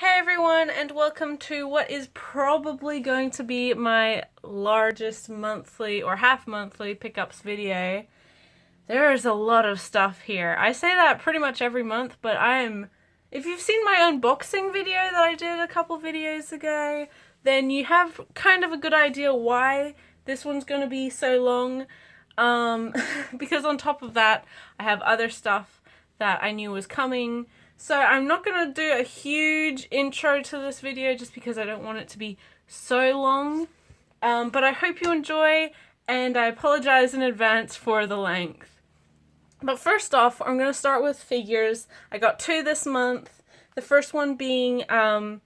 Hey everyone, and welcome to what is probably going to be my largest monthly or half monthly pickups video. There is a lot of stuff here. I say that pretty much every month, but if you've seen my unboxing video that I did a couple videos ago, then you have kind of a good idea why this one's going to be so long. Because on top of that, I have other stuff that I knew was coming. So I'm not going to do a huge intro to this video just because I don't want it to be so long. But I hope you enjoy, and I apologize in advance for the length. But first off, I'm going to start with figures. I got two this month. The first one being a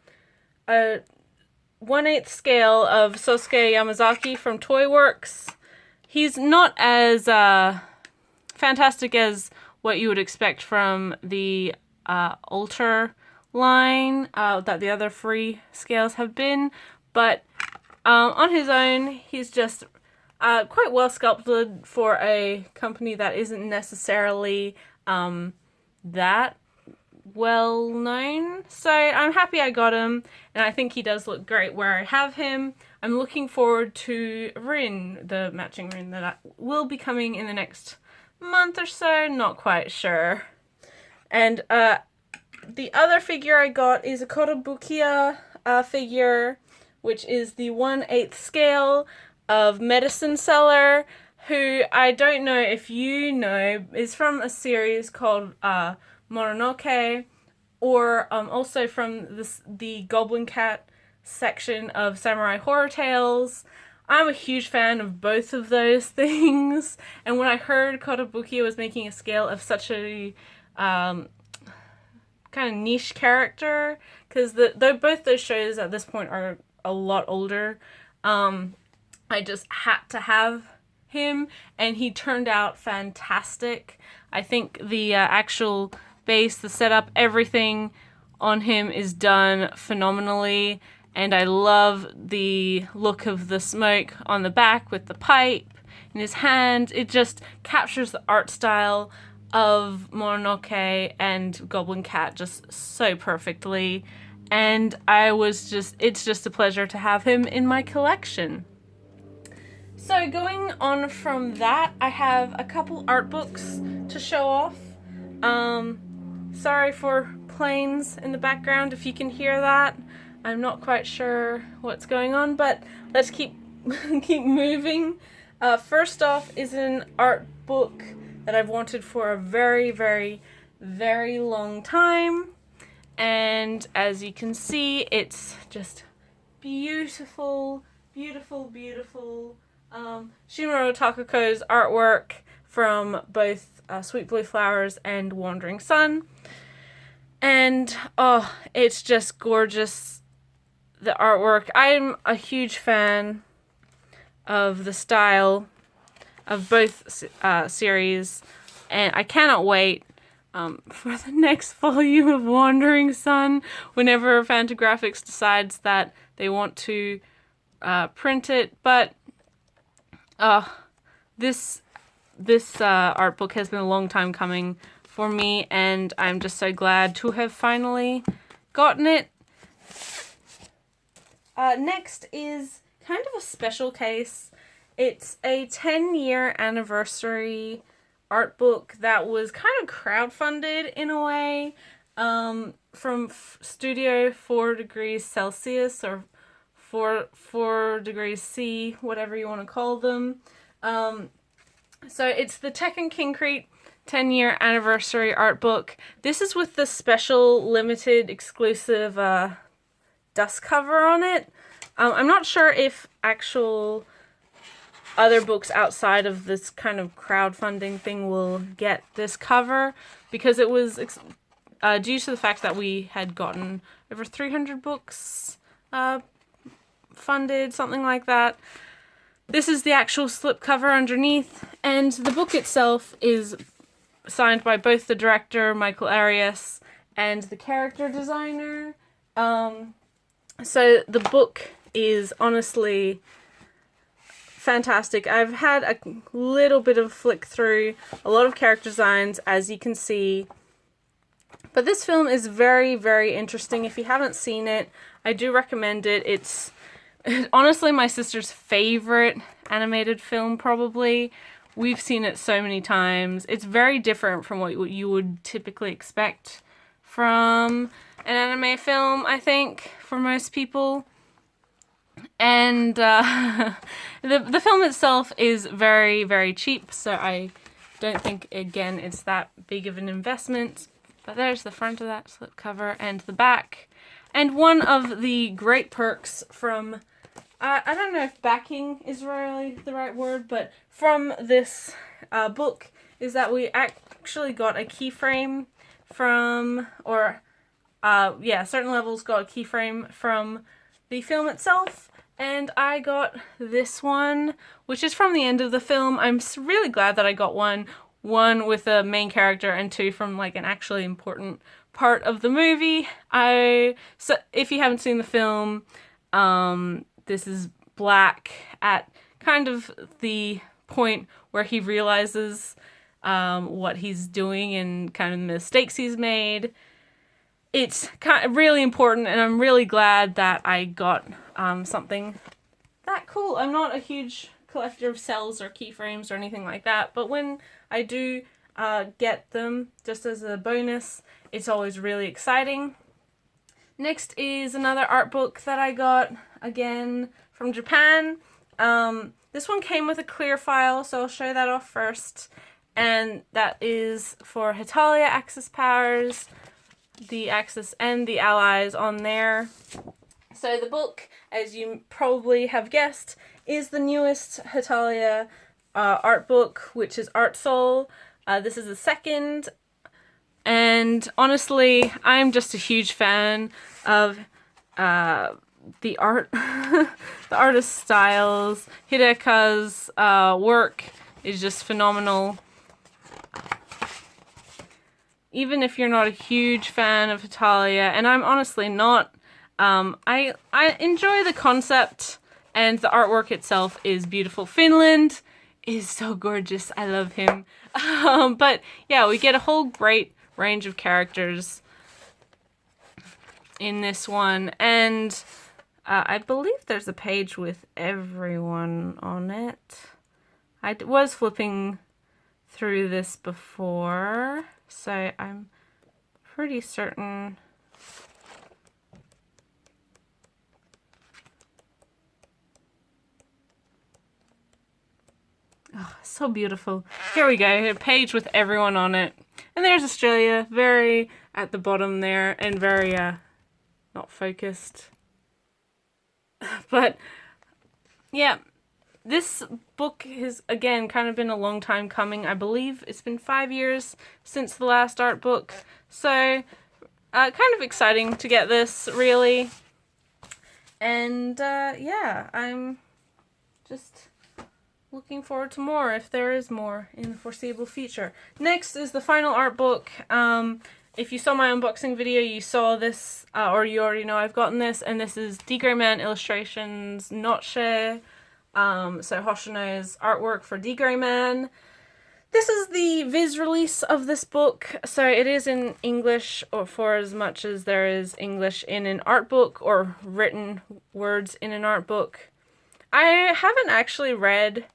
1/8 scale of Sosuke Yamazaki from Toyworks. He's not as fantastic as what you would expect from the Alter line that the other free scales have been, but on his own he's just quite well sculpted for a company that isn't necessarily that well known. So I'm happy I got him, and I think he does look great where I have him. I'm looking forward to Rin, the matching Rin that will be coming in the next month or so, not quite sure. And the other figure I got is a Kotobukiya figure, which is the 1/8 scale of Medicine Seller, who I don't know if you know, is from a series called Mononoke, or also from the Goblin Cat section of Samurai Horror Tales. I'm a huge fan of both of those things, and when I heard Kotobukiya was making a scale of such a kind of niche character, because both those shows at this point are a lot older, I just had to have him, and he turned out fantastic. I think the actual base, the setup, everything on him is done phenomenally, and I love the look of the smoke on the back with the pipe in his hand. It just captures the art style of Mononoke and Goblin Cat just so perfectly, and it's just a pleasure to have him in my collection. So going on from that, I have a couple art books to show off. Sorry for planes in the background if you can hear that. I'm not quite sure what's going on, but let's keep moving. First off is an art book that I've wanted for a very, very, very long time. And as you can see, it's just beautiful, beautiful, beautiful. Shimuro Takako's artwork from both Sweet Blue Flowers and Wandering Sun. And, oh, it's just gorgeous, the artwork. I'm a huge fan of the style of both series, and I cannot wait for the next volume of Wandering Sun whenever Fantagraphics decides that they want to print it. But this art book has been a long time coming for me, and I'm just so glad to have finally gotten it. Next is kind of a special case. It's a 10-year anniversary art book that was kind of crowdfunded in a way, from Studio 4 Degrees Celsius, or 4 Degrees C, whatever you want to call them. So it's the Tekken Kincrete 10-year anniversary art book. This is with the special limited exclusive dust cover on it. I'm not sure if actual other books outside of this kind of crowdfunding thing will get this cover, because it was due to the fact that we had gotten over 300 books funded, something like that. This is the actual slipcover underneath, and the book itself is signed by both the director, Michael Arias, and the character designer. So the book is honestly fantastic. I've had a little bit of flick through a lot of character designs, as you can see, But this film is very, very interesting. If you haven't seen it, I do recommend it. It's honestly my sister's favorite animated film, probably. We've seen it so many times. It's very different from what you would typically expect from an anime film, I think, for most people. And the film itself is very, very cheap, so I don't think, again, it's that big of an investment. But there's the front of that slipcover and the back. And one of the great perks from, I don't know if backing is really the right word, but from this book is that we actually got a keyframe from, certain levels got a keyframe from the film itself. And I got this one, which is from the end of the film. I'm really glad that I got one with a main character and two from like an actually important part of the movie. So if you haven't seen the film, this is Black at kind of the point where he realizes what he's doing and kind of the mistakes he's made. It's kind of really important, and I'm really glad that I got something that cool. I'm not a huge collector of cells or keyframes or anything like that, but when I do get them just as a bonus, it's always really exciting. Next is another art book that I got, again, from Japan. This one came with a clear file, so I'll show that off first. And that is for Hetalia Axis powers, the Axis and the allies on there. So the book, as you probably have guessed, is the newest Hetalia art book, which is Art Soul. This is the second, and honestly, I'm just a huge fan of the art, the artist styles. Hideka's work is just phenomenal. Even if you're not a huge fan of Hetalia, and I'm honestly not, I enjoy the concept, and the artwork itself is beautiful. Finland is so gorgeous. I love him. But yeah, we get a whole great range of characters in this one, and I believe there's a page with everyone on it. I was flipping through this before, so I'm pretty certain. Oh, so beautiful. Here we go, a page with everyone on it. And there's Australia, very at the bottom there, and very not focused. But yeah, this book has, again, kind of been a long time coming. I believe it's been 5 years since the last art book. So kind of exciting to get this, really. And yeah, I'm just looking forward to more, if there is more in the foreseeable future. Next is the final art book. If you saw my unboxing video, you saw this, or you already know I've gotten this, and this is D. Gray Man Illustrations Notche. So Hoshino's artwork for D. Gray Man. This is the Viz release of this book, so it is in English, or for as much as there is English in an art book, or written words in an art book. I haven't actually read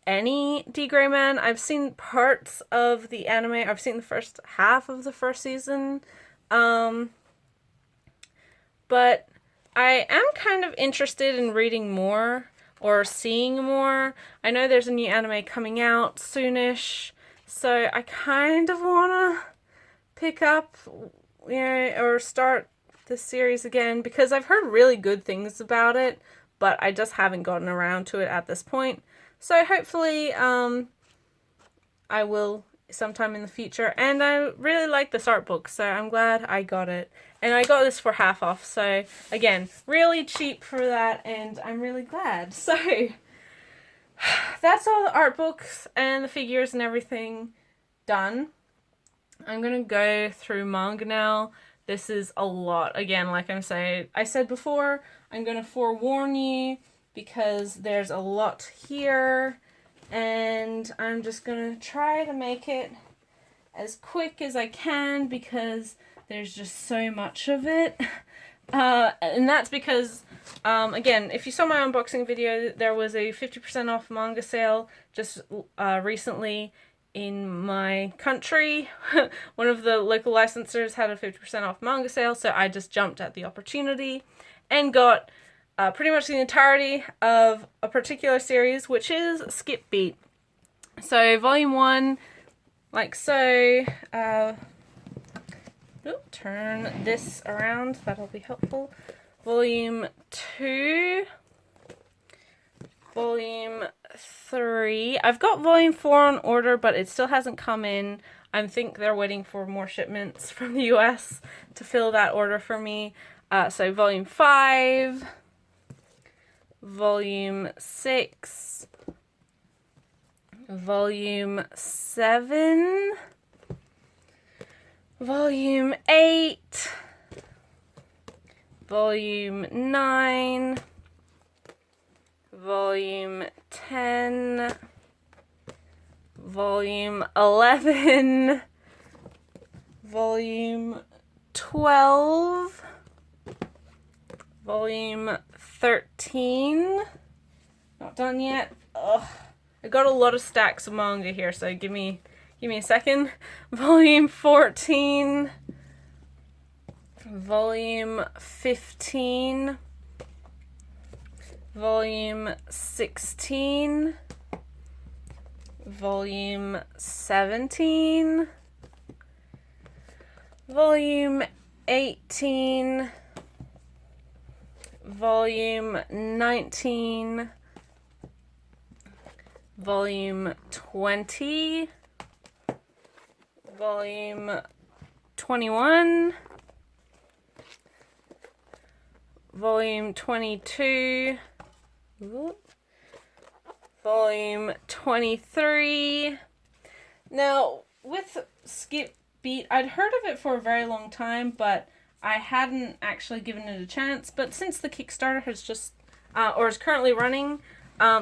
any D. Gray Man. I've seen parts of the anime. I've seen the first half of the first season. But I am kind of interested in reading more or seeing more. I know there's a new anime coming out soonish, so I kind of want to pick up, or start this series again, because I've heard really good things about it, but I just haven't gotten around to it at this point. So hopefully I will sometime in the future. And I really like this art book, so I'm glad I got it. And I got this for half off, so again, really cheap for that, and I'm really glad. So that's all the art books and the figures and everything done. I'm going to go through manga now. This is a lot. Again, like I said before, I'm going to forewarn you because there's a lot here, and I'm just going to try to make it as quick as I can because There's just so much of it. And that's because, again, if you saw my unboxing video, there was a 50% off manga sale just recently in my country. One of the local licensors had a 50% off manga sale, so I just jumped at the opportunity and got pretty much the entirety of a particular series, which is Skip Beat. So volume 1, like so. Turn this around, that'll be helpful. Volume 2, Volume 3. I've got Volume 4 on order, but it still hasn't come in. I think they're waiting for more shipments from the US to fill that order for me. So Volume 5, Volume 6, Volume 7, Volume 8, Volume 9, Volume 10, Volume 11, Volume 12, Volume 13, not done yet. Ugh. I got a lot of stacks of manga here, so give me a second. Volume 14, Volume 15, Volume 16, Volume 17, Volume 18, Volume 19, Volume 20, Volume 21, Volume 22, Volume 23. Now, with Skip Beat, I'd heard of it for a very long time, but I hadn't actually given it a chance. But since the Kickstarter has just, or is currently running,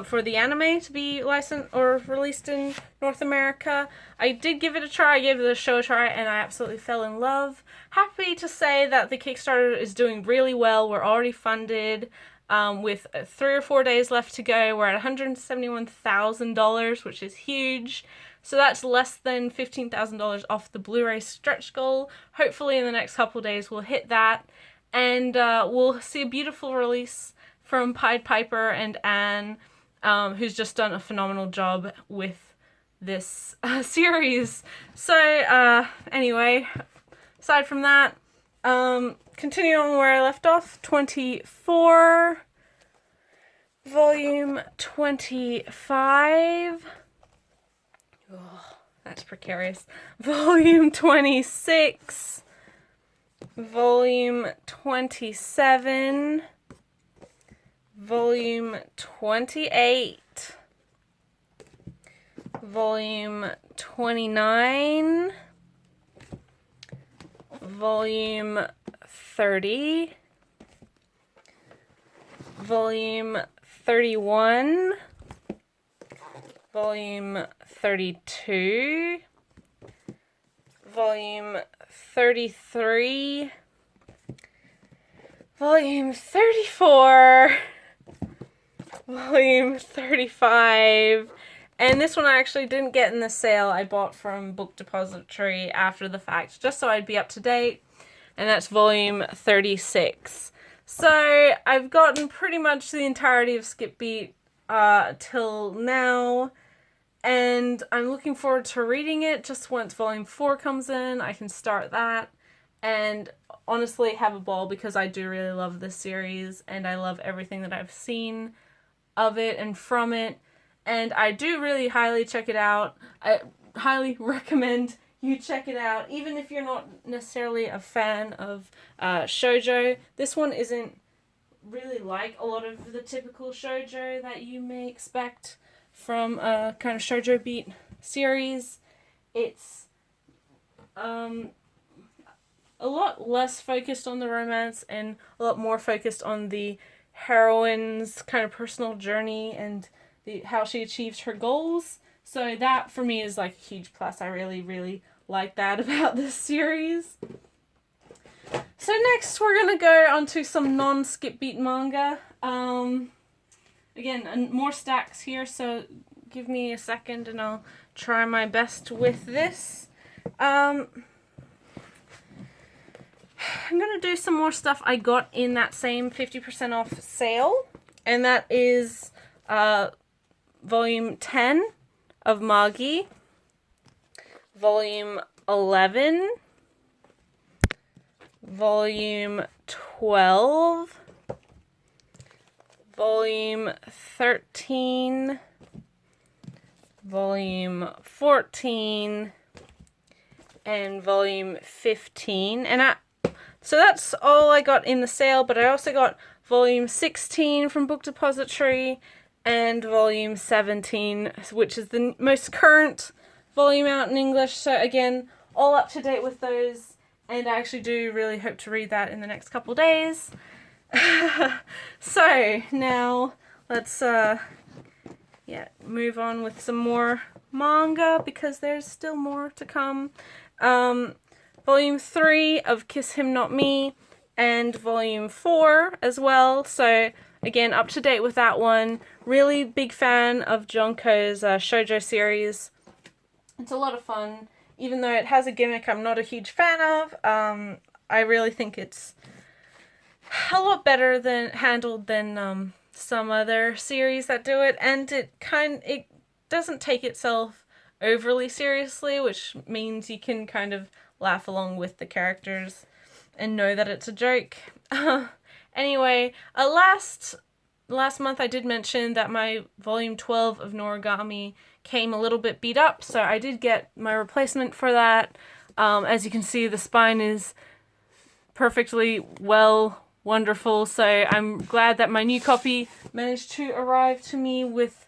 for the anime to be licensed or released in North America, I did give it a try. I gave the show a try, and I absolutely fell in love. Happy to say that the Kickstarter is doing really well. We're already funded, with 3 or 4 days left to go. We're at $171,000, which is huge. So that's less than $15,000 off the Blu-ray stretch goal. Hopefully in the next couple days we'll hit that, and we'll see a beautiful release from Pied Piper and Anne, who's just done a phenomenal job with this series. So anyway, aside from that, continue on where I left off. 24, Volume 25. Oh, that's precarious. Volume 26, Volume 27, Volume 28, Volume 29, Volume 30, Volume 31, Volume 32, Volume 33, Volume 34, Volume 35, and this one I actually didn't get in the sale. I bought from Book Depository after the fact, just so I'd be up to date, and that's Volume 36. So I've gotten pretty much the entirety of Skip Beat till now, and I'm looking forward to reading it. Just once Volume 4 comes in, I can start that and honestly have a ball, because I do really love this series and I love everything that I've seen of it and from it, and I do really highly check it out. I highly recommend you check it out, even if you're not necessarily a fan of shoujo. This one isn't really like a lot of the typical shoujo that you may expect from a kind of shoujo beat series. It's a lot less focused on the romance and a lot more focused on the heroine's kind of personal journey and how she achieves her goals. So that for me is like a huge plus. I really, really like that about this series. So next we're going to go on to some non-skip beat manga. Again, more stacks here, so give me a second and I'll try my best with this. I'm going to do some more stuff I got in that same 50% off sale, and that is volume 10 of Magi, volume 11, volume 12, volume 13, volume 14, and volume 15. And so that's all I got in the sale, but I also got volume 16 from Book Depository and volume 17, which is the most current volume out in English. So again, all up to date with those, and I actually do really hope to read that in the next couple days. So now let's move on with some more manga, because there's still more to come. Volume 3 of Kiss Him Not Me, and volume 4 as well. So again, up to date with that one. Really big fan of Junko's shoujo series. It's a lot of fun, even though it has a gimmick I'm not a huge fan of. I really think it's a lot better handled than some other series that do it, and it doesn't take itself overly seriously, which means you can kind of laugh along with the characters and know that it's a joke. Anyway, last month I did mention that my volume 12 of Noragami came a little bit beat up, so I did get my replacement for that. As you can see, the spine is perfectly wonderful, so I'm glad that my new copy managed to arrive to me with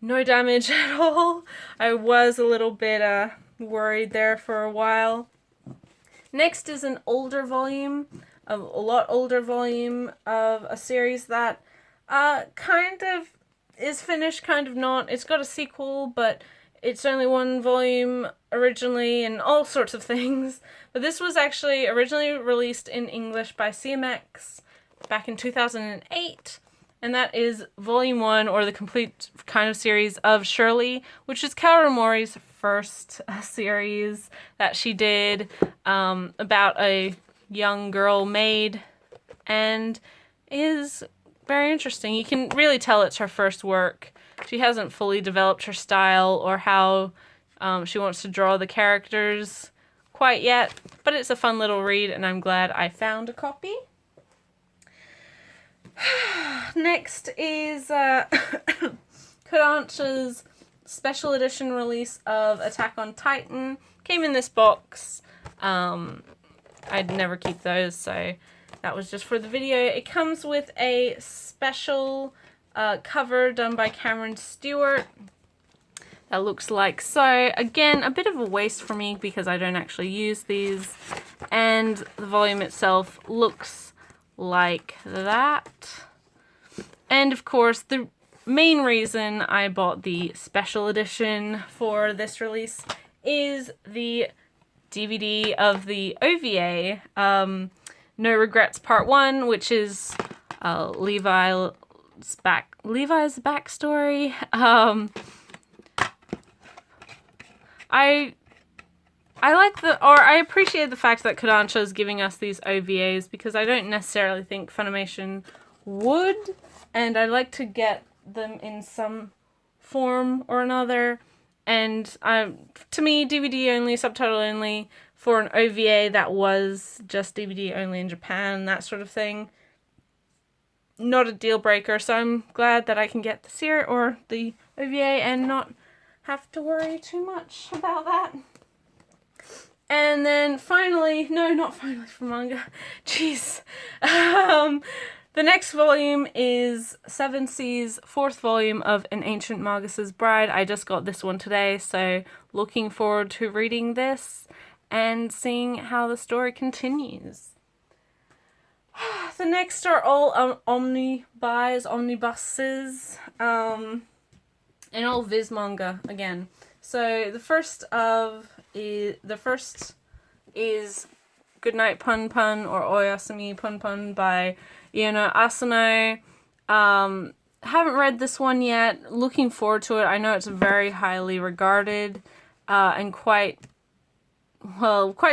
no damage at all. I was a little bit worried there for a while. Next is an older volume, a lot older volume of a series that kind of is finished, kind of not. It's got a sequel, but it's only one volume originally and all sorts of things. But this was actually originally released in English by CMX back in 2008. And that is volume 1, or the complete kind of series of Shirley, which is Kaorimori's first series that she did about a young girl maid, and is very interesting. You can really tell it's her first work. She hasn't fully developed her style or how she wants to draw the characters quite yet, but it's a fun little read, and I'm glad I found a copy. Next is Kodansha's special edition release of Attack on Titan. Came in this box. I'd never keep those, so that was just for the video. It comes with a special cover done by Cameron Stewart that looks like so. Again, a bit of a waste for me because I don't actually use these. And the volume itself looks like that. And of course, the main reason I bought the special edition for this release is the DVD of the OVA, No Regrets Part 1, which is Levi's backstory. I appreciate the fact that Kodansha is giving us these OVAs, because I don't necessarily think Funimation would, and I'd like to get them in some form or another. And to me, DVD only, subtitle only, for an OVA that was just DVD only in Japan, that sort of thing, not a deal breaker. So I'm glad that I can get the series or the OVA and not have to worry too much about that. And then finally, no, not finally for manga, jeez. The next volume is Seven Seas' fourth volume of An Ancient Magus' Bride. I just got this one today, so looking forward to reading this and seeing how the story continues. The next are all omnibuses, and all Viz manga again. So the first is Goodnight Pun Pun or Oyasumi Pun Pun by Iono Asano. Haven't read this one yet. Looking forward to it. I know it's very highly regarded and quite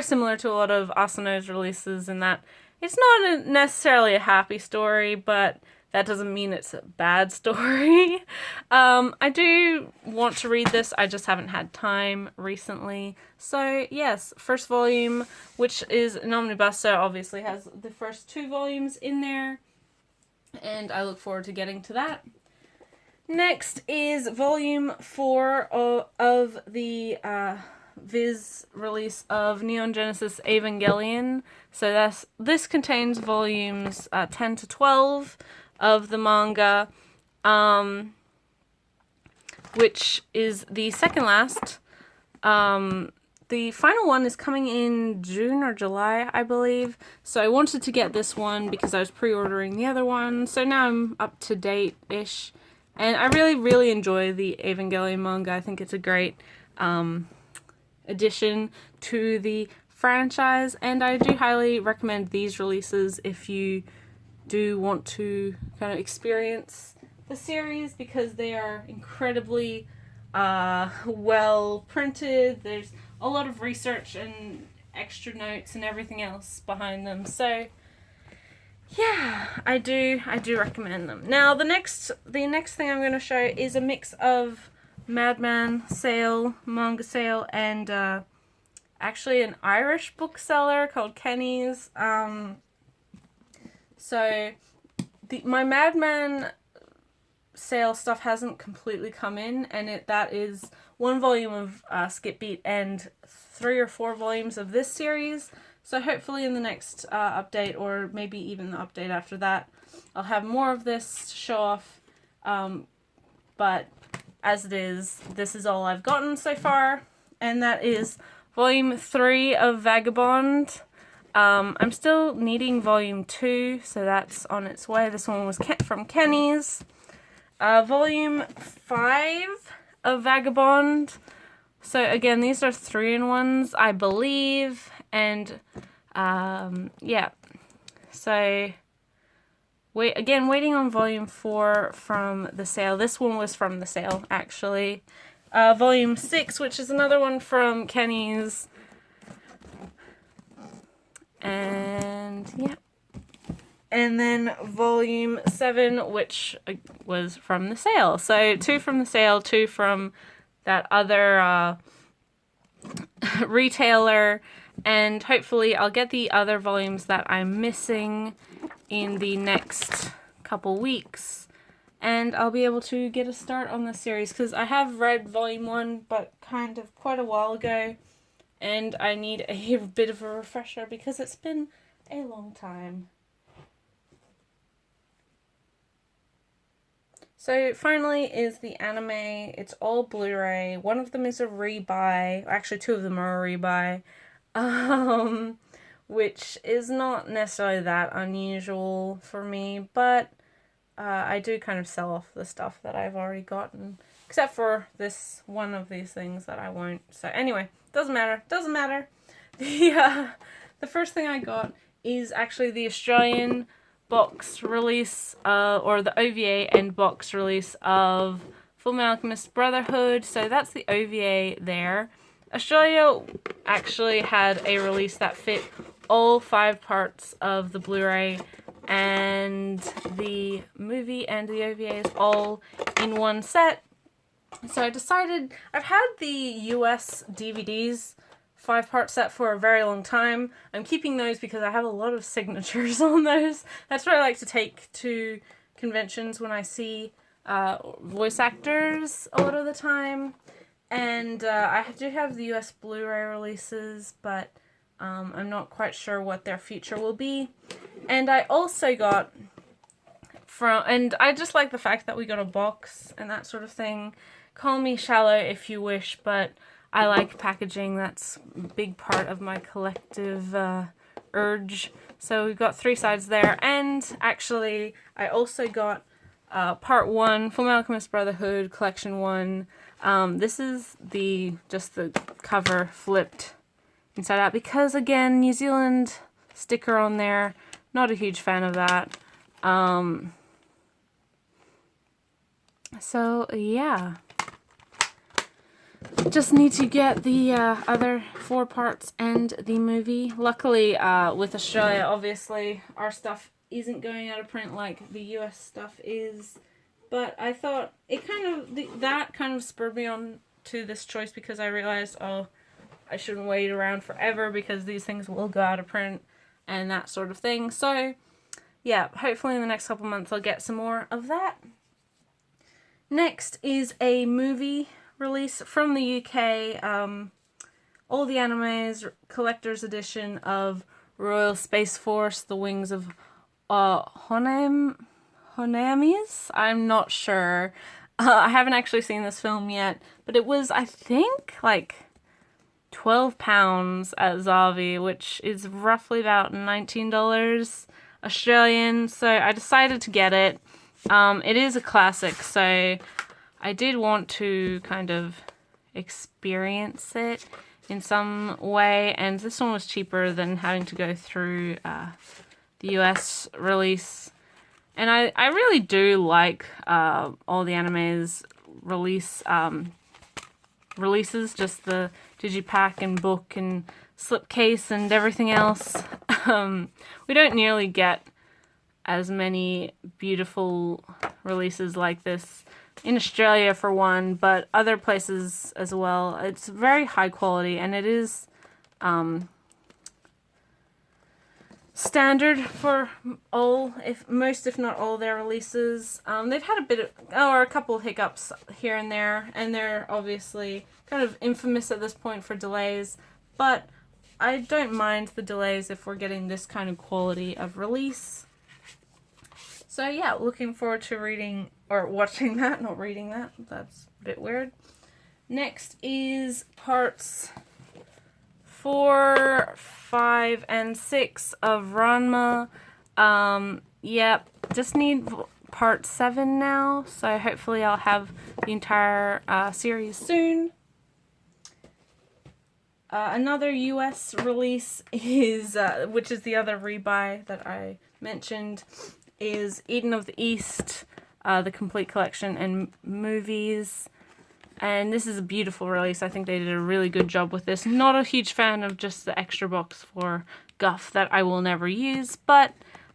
similar to a lot of Asano's releases in that it's not necessarily a happy story, but that doesn't mean it's a bad story. I do want to read this, I just haven't had time recently. So yes, first volume, which is an omnibus, so obviously has the first 2 volumes in there. And I look forward to getting to that. Next is volume 4 of the Viz release of Neon Genesis Evangelion. So this contains volumes 10 to 12 of the manga, which is the second last. The final one is coming in June or July, I believe. So I wanted to get this one because I was pre-ordering the other one. So now I'm up to date-ish. And I really, really enjoy the Evangelion manga. I think it's a great addition to the franchise. And I do highly recommend these releases if you do want to kind of experience the series, because they are incredibly well printed. There's a lot of research and extra notes and everything else behind them. So yeah, I do recommend them. Now the next thing I'm going to show is a mix of Madman sale, manga sale, and actually an Irish bookseller called Kenny's. So my Madman sale stuff hasn't completely come in, and that is 1 volume of Skip Beat and 3 or 4 volumes of this series. So hopefully in the next update, or maybe even the update after that, I'll have more of this to show off. But as it is, this is all I've gotten so far, and that is volume 3 of Vagabond. I'm still needing volume 2, so that's on its way. This one was from Kenny's. Volume 5 of Vagabond. So again, these are 3-in-1s, I believe, and yeah. So waiting on volume 4 from the sale. This one was from the sale, actually. Volume 6, which is another one from Kenny's. And yeah. And then volume 7, which was from the sale. So 2 from the sale, 2 from that other retailer. And hopefully I'll get the other volumes that I'm missing in the next couple weeks. And I'll be able to get a start on the series, because I have read volume 1, but kind of quite a while ago. And I need a bit of a refresher because it's been a long time. So finally is the anime. It's all Blu-ray. One of them is a rebuy. Actually, 2 of them are a rebuy. Which is not necessarily that unusual for me, but I do kind of sell off the stuff that I've already gotten. Except for this one of these things that I won't. So anyway, doesn't matter. The first thing I got is actually the Australian box release, or the OVA and box release of Fullmetal Alchemist Brotherhood. So that's the OVA there. Australia actually had a release that fit all 5 parts of the Blu-ray, and the movie and the OVA is all in one set. So I decided, I've had the US DVDs 5-part set for a very long time. I'm keeping those because I have a lot of signatures on those. That's what I like to take to conventions when I see voice actors a lot of the time. And I do have the US Blu-ray releases, but I'm not quite sure what their future will be. And I also got and I just like the fact that we got a box and that sort of thing. Call me shallow if you wish, but I like packaging. That's a big part of my collective urge. So we've got 3 sides there. And actually, I also got part 1, Fullmetal Alchemist Brotherhood, Collection 1. This is just the cover flipped Inside Out, because again, New Zealand sticker on there, not a huge fan of that. So yeah, just need to get the other 4 parts and the movie. Luckily, with Australia, obviously, our stuff isn't going out of print like the US stuff is. But I thought it that kind of spurred me on to this choice, because I realized, oh, I shouldn't wait around forever because these things will go out of print and that sort of thing. So yeah, hopefully in the next couple months I'll get some more of that. Next is a movie release from the UK. All the Animes collector's edition of Royal Space Force, The Wings of Honemis? I'm not sure. I haven't actually seen this film yet, but it was, I think, like £12 at Zavi, which is roughly about $19 Australian, so I decided to get it. It is a classic, so I did want to kind of experience it in some way, and this one was cheaper than having to go through the US release. And I really do like all the Animes releases, just the digipack and book and slipcase and everything else. We don't nearly get as many beautiful releases like this in Australia, for one, but other places as well. It's very high quality, and it is standard for all, if not all their releases. They've had a couple hiccups here and there, and they're obviously kind of infamous at this point for delays, but I don't mind the delays if we're getting this kind of quality of release. So yeah, looking forward to reading or watching that, not reading that. That's a bit weird. Next is parts 4, 5, and 6 of Ranma. Yep, just need part 7 now, so hopefully I'll have the entire series soon. Another US release is, which is the other rebuy that I mentioned, is Eden of the East, the complete collection and movies. And this is a beautiful release. I think they did a really good job with this. Not a huge fan of just the extra box for guff that I will never use, but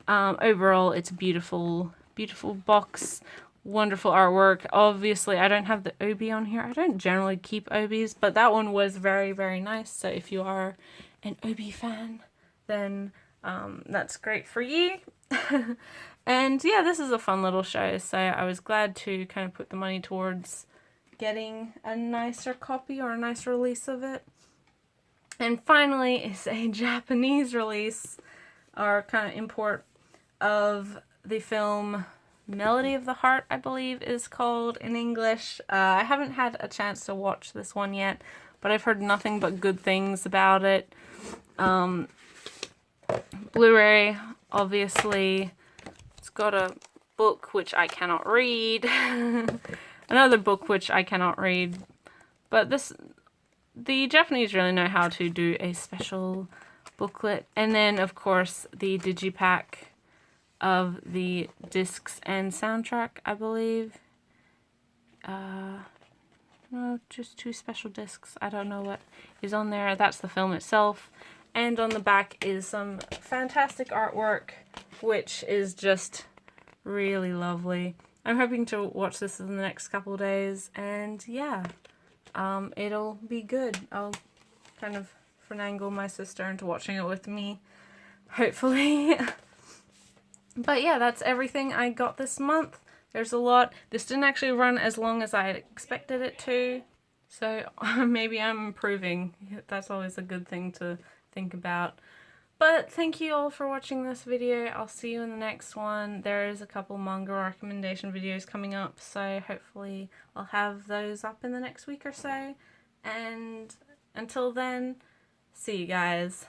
overall it's a beautiful, beautiful box. Wonderful artwork. Obviously, I don't have the obi on here. I don't generally keep obis, but that one was very, very nice. So if you are an obi fan, then that's great for you. And yeah, this is a fun little show, so I was glad to kind of put the money towards getting a nicer copy or a nice release of it. And finally is a Japanese release, or kind of import, of the film Melody of the Heart, I believe is called in English. I haven't had a chance to watch this one yet, but I've heard nothing but good things about it. Blu-ray, obviously. It's got a book which I cannot read. Another book which I cannot read. But the Japanese really know how to do a special booklet. And then, of course, the digipack of the discs and soundtrack, I believe. No, just 2 special discs. I don't know what is on there. That's the film itself. And on the back is some fantastic artwork, which is just really lovely. I'm hoping to watch this in the next couple of days, and yeah, it'll be good. I'll kind of finagle my sister into watching it with me, hopefully. But yeah, that's everything I got this month. There's a lot. This didn't actually run as long as I expected it to, so maybe I'm improving. That's always a good thing to think about. But thank you all for watching this video. I'll see you in the next one. There is a couple manga recommendation videos coming up, so hopefully I'll have those up in the next week or so. And until then, see you guys.